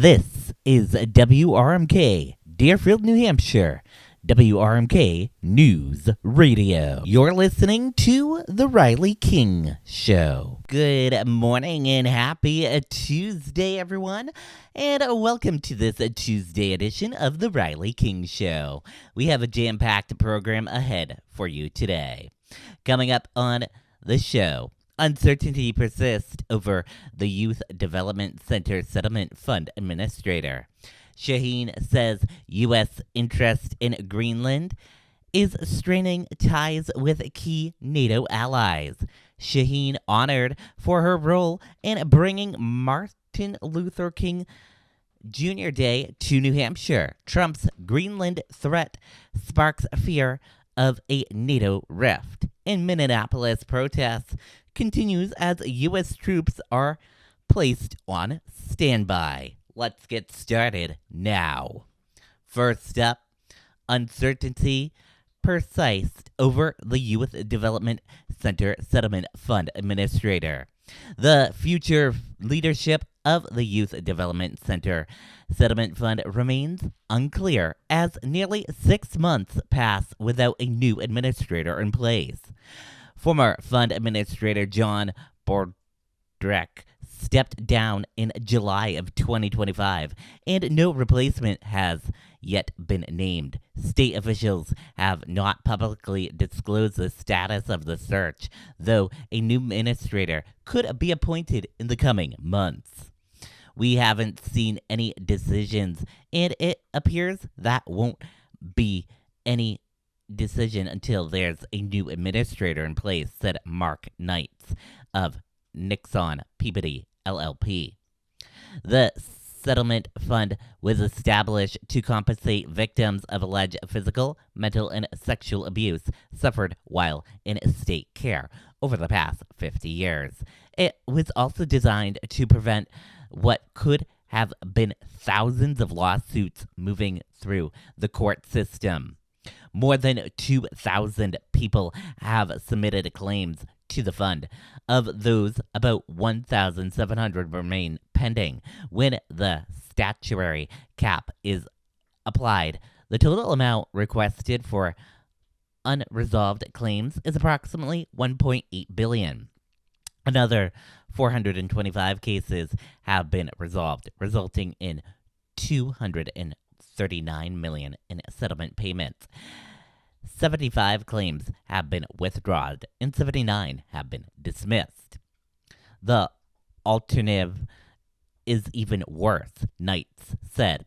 This is WRMK, Deerfield, New Hampshire. WRMK News Radio. You're listening to The Riley King Show. Good morning and happy Tuesday, everyone. And welcome to this Tuesday edition of The Riley King Show. We have a jam-packed program ahead for you today. Coming up on the show, uncertainty persists over the Youth Development Center Settlement Fund Administrator. Shaheen says U.S. interest in Greenland is straining ties with key NATO allies. Shaheen honored for her role in bringing Martin Luther King Jr. Day to New Hampshire. Trump's Greenland threat sparks fear of a NATO rift. In Minneapolis, protests continues as U.S. troops are placed on standby. Let's get started now. First up, uncertainty persists over the Youth Development Center Settlement Fund Administrator. The future leadership of the Youth Development Center Settlement Fund remains unclear as nearly 6 months pass without a new administrator in place. Former fund administrator John Bordreck stepped down in July of 2025, and no replacement has yet been named. State officials have not publicly disclosed the status of the search, though a new administrator could be appointed in the coming months. We haven't seen any decisions, and it appears that won't be any decision until there's a new administrator in place, said Mark Knights of Nixon Peabody LLP. The settlement fund was established to compensate victims of alleged physical, mental, and sexual abuse suffered while in state care over the past 50 years. It was also designed to prevent what could have been thousands of lawsuits moving through the court system. More than 2,000 people have submitted claims to the fund. Of those, about 1,700 remain pending. When the statutory cap is applied, the total amount requested for unresolved claims is approximately $1.8 billion. Another 425 cases have been resolved, resulting in $239 million in settlement payments. 75 claims have been withdrawn and 79 have been dismissed. The alternative is even worse, Knights said.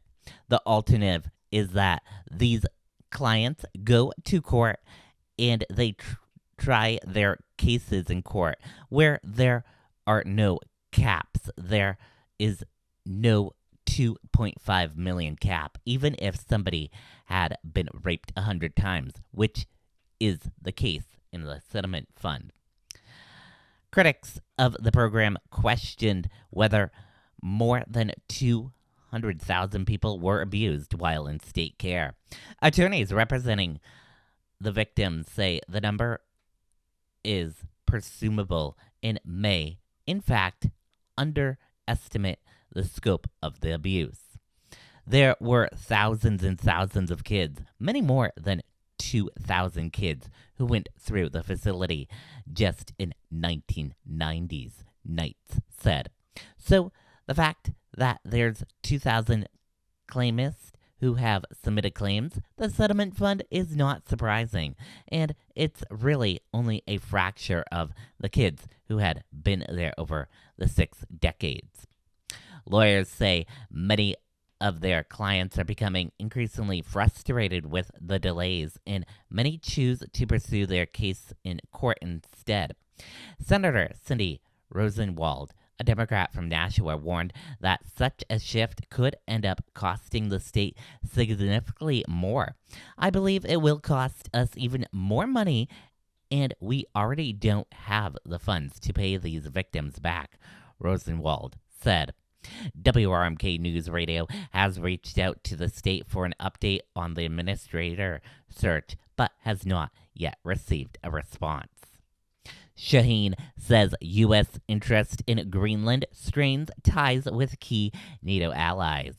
The alternative is that these clients go to court and they try their cases in court where there are no caps. There is no 2.5 million cap, even if somebody had been raped 100 times, which is the case in the settlement fund. Critics of the program questioned whether more than 200,000 people were abused while in state care. Attorneys representing the victims say the number is presumable and may, in fact, underestimate the scope of the abuse. There were thousands and thousands of kids, many more than 2,000 kids, who went through the facility just in 1990s, Knights said. So the fact that there's 2,000 claimists who have submitted claims, the settlement fund is not surprising, and it's really only a fraction of the kids who had been there over the 6 decades. Lawyers say many of their clients are becoming increasingly frustrated with the delays, and many choose to pursue their case in court instead. Senator Cindy Rosenwald, a Democrat from Nashua, warned that such a shift could end up costing the state significantly more. I believe it will cost us even more money, and we already don't have the funds to pay these victims back, Rosenwald said. WRMK News Radio has reached out to the state for an update on the administrator search, but has not yet received a response. Shaheen says U.S. interest in Greenland strains ties with key NATO allies.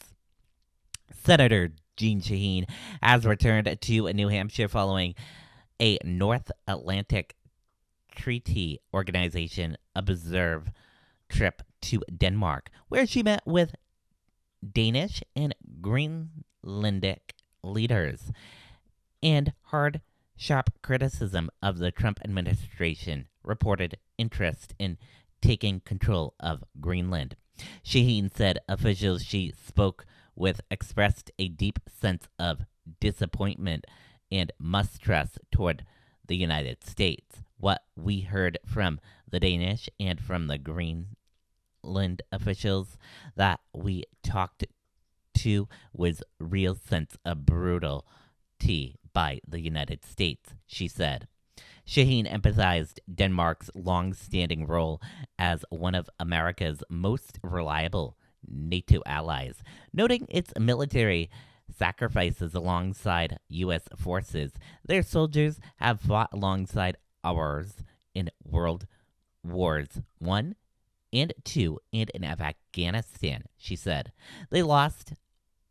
Senator Jeanne Shaheen has returned to New Hampshire following a North Atlantic Treaty Organization observe trip to Denmark, where she met with Danish and Greenlandic leaders and hard, sharp criticism of the Trump administration reported interest in taking control of Greenland. Shaheen said officials she spoke with expressed a deep sense of disappointment and mistrust toward the United States. What we heard from the Danish and from the Greenland officials that we talked to was real sense of brutality by the United States, she said. Shaheen emphasized Denmark's long-standing role as one of America's most reliable NATO allies, noting its military sacrifices alongside U.S. forces. Their soldiers have fought alongside ours in World Wars I and II and in Afghanistan, she said. They lost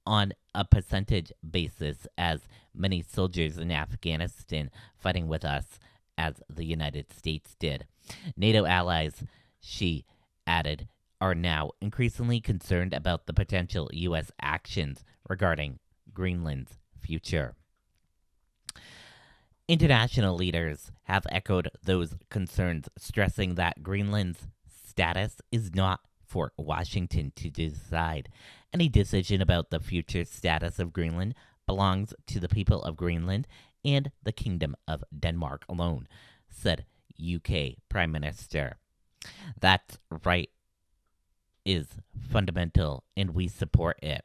on a percentage basis as many soldiers in Afghanistan fighting with us as the United States did. NATO allies, she added, are now increasingly concerned about the potential U.S. actions regarding Greenland's future. International leaders have echoed those concerns, stressing that Greenland's status is not for Washington to decide. Any decision about the future status of Greenland belongs to the people of Greenland and the Kingdom of Denmark alone, said UK Prime Minister. That right is fundamental and we support it.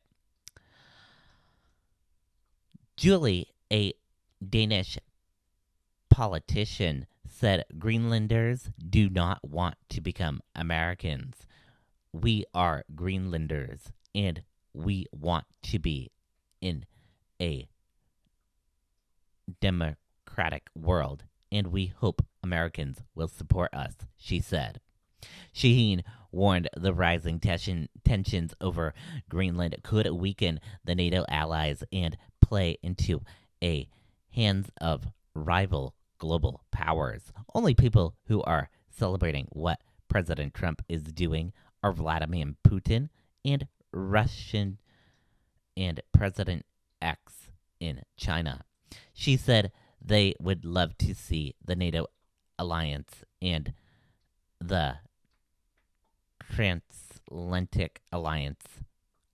Julie, a Danish politician, said Greenlanders do not want to become Americans. We are Greenlanders and we want to be in a democratic world, and we hope Americans will support us, she said. Shaheen warned the rising tensions over Greenland could weaken the NATO allies and play into a hands of rival global powers. Only people who are celebrating what President Trump is doing are Vladimir Putin and Russian and President X in China. She said they would love to see the NATO alliance and the Transatlantic Alliance,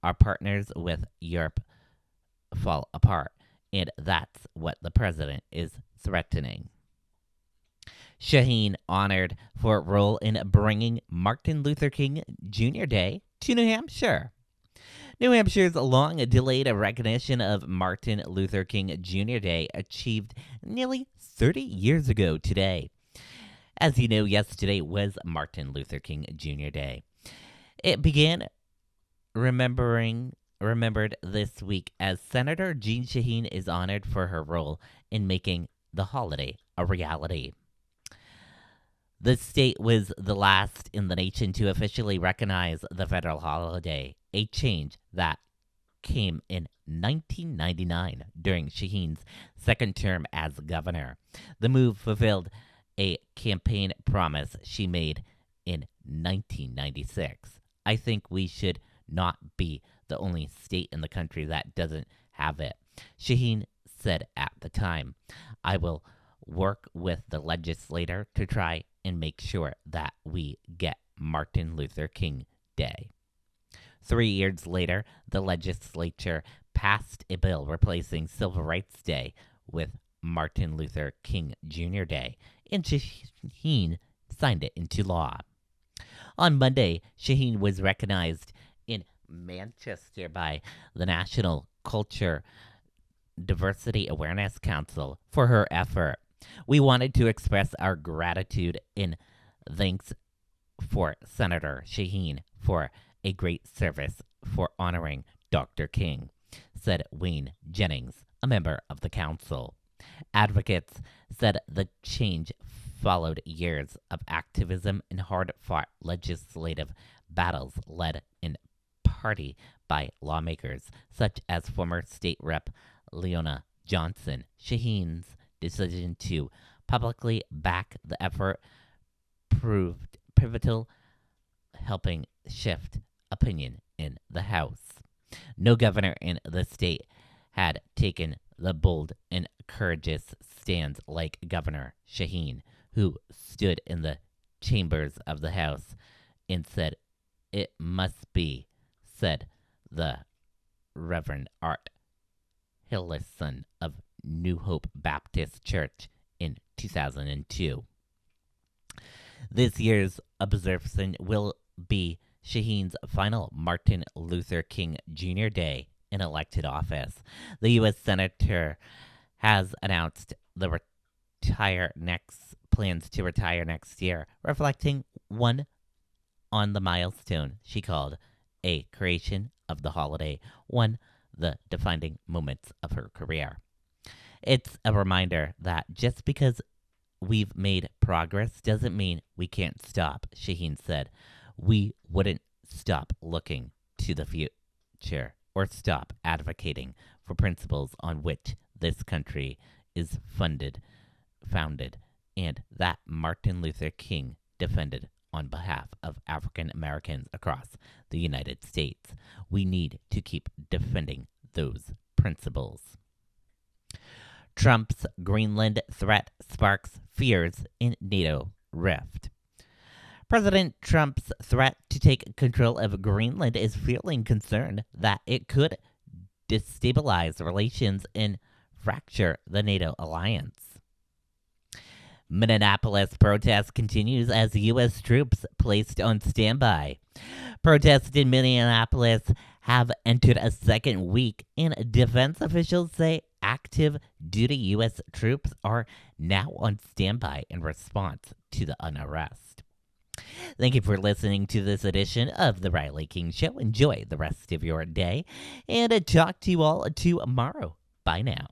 our partners with Europe, fall apart, and that's what the president is threatening. Shaheen honored for a role in bringing Martin Luther King Jr. Day to New Hampshire. New Hampshire's long-delayed recognition of Martin Luther King Jr. Day achieved nearly 30 years ago today. As you know, yesterday was Martin Luther King Jr. Day. It began remembered this week as Senator Jeanne Shaheen is honored for her role in making the holiday a reality. The state was the last in the nation to officially recognize the federal holiday, a change that came in 1999 during Shaheen's second term as governor. The move fulfilled a campaign promise she made in 1996. I think we should not be the only state in the country that doesn't have it, Shaheen said at the time. I will work with the legislature to try and make sure that we get Martin Luther King Day. 3 years later, the legislature passed a bill replacing Civil Rights Day with Martin Luther King Jr. Day, and Shaheen signed it into law. On Monday, Shaheen was recognized in Manchester by the National Culture Diversity Awareness Council for her effort. We wanted to express our gratitude and thanks for Senator Shaheen for a great service for honoring Dr. King, said Wayne Jennings, a member of the council. Advocates said the change followed years of activism and hard-fought legislative battles led in party by lawmakers such as former state rep Leona Johnson. Shaheen's decision to publicly back the effort proved pivotal, helping shift opinion in the House. No governor in the state had taken the bold and courageous stands like Governor Shaheen, who stood in the chambers of the House and said, "It must be," said the Reverend Art Hillison of New Hope Baptist Church in 2002. This year's observance will be Shaheen's final Martin Luther King Jr. Day in elected office. The U.S. Senator has announced plans to retire next year, reflecting one on the milestone she called a creation of the holiday, one the defining moments of her career. It's a reminder that just because we've made progress doesn't mean we can't stop, Shaheen said. We wouldn't stop looking to the future or stop advocating for principles on which this country is founded, and that Martin Luther King defended on behalf of African Americans across the United States. We need to keep defending those principles. Trump's Greenland threat sparks fears in NATO rift. President Trump's threat to take control of Greenland is fueling concern that it could destabilize relations and fracture the NATO alliance. Minneapolis protest continues as U.S. troops placed on standby. Protests in Minneapolis have entered a second week, and defense officials say active duty U.S. troops are now on standby in response to the unrest. Thank you for listening to this edition of The Riley King Show. Enjoy the rest of your day, and talk to you all tomorrow. Bye now.